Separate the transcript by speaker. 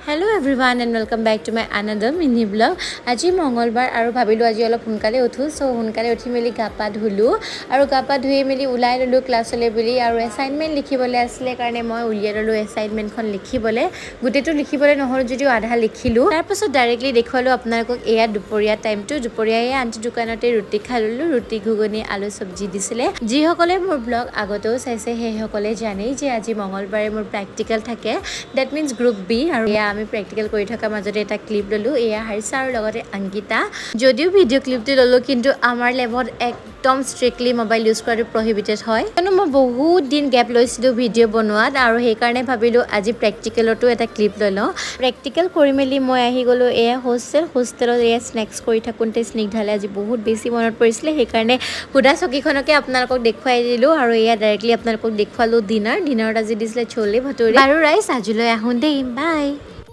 Speaker 1: Hello everyone and welcome back to my another mini vlog. আজি মঙ্গলবাৰ আৰু ভাবিলো আজি অলপ সোনকালে উঠো সো সোনকালে উঠি মেলি গাপা ধুলো আৰু গাপা ধুই মেলি উলাই ললো ক্লাছলৈ বুলি আৰু এসাইনমেন্ট লিখিবলৈ আছিল কাৰণে মই উলিয়াই ললো এসাইনমেন্টখন লিখিবলৈ গুটেটো লিখিবলৈ নহল যদিও আধা লিখিলো তাৰ পাছত ডাইৰেক্টলি দেখুৱালো আপোনালোকক এয়া দুপৰীয়া টাইমটো দুপৰীয়ায়ে আন্টি দোকানতে ৰুটি খালো ৰুটি ঘুগুনি আলু সবজি দিছিলে যি সকলে মোৰ ব্লগ আগতেও চাইছে সেই সকলে জানেই যে আজি মঙ্গলবাৰে মোৰ প্ৰ্যাকটিক্যাল থাকে দ্যাট মিন্স গ্ৰুপ বি আৰু আমি প্ৰ্যাকটিক্যাল কৰি থকা মাজতে এটা ক্লিপ ললো এয়া হাৰিসা আৰু লগতে অংকিতা যদিও ভিডিও ক্লিপটো ললো কিন্তু আমাৰ লেবত একদম স্ট্ৰিক্টলি মোবাইল ইউজ কৰাটো প্ৰহিবিটেড হয় কাৰণ মই বহুত দিন গ্যাপ লৈছিলো ভিডিও বনোৱাত আৰু সেই কাৰণে ভাবিলো আজি প্ৰ্যাকটিক্যালটো এটা ক্লিপ লৈ লওঁ প্ৰ্যাকটিক্যাল কৰি মেলি মই আহি গলো এয়া হোষ্টেলত এয়া স্নেক্স কৰি থাকোঁতে স্নিগ্ধালে আজি বহুত বেছি মনত পৰিছিলে সেই কাৰণে খুদা চকীখনকে আপোনালোকক দেখুৱাই দিলো আৰু এয়া ডাইৰেক্টলি আপোনালোকক দেখুৱালো ডিনাৰত আজি দিছিলে छोले भटूरे আৰু ৰাইস আজিলৈ আহোঁ দেই বাই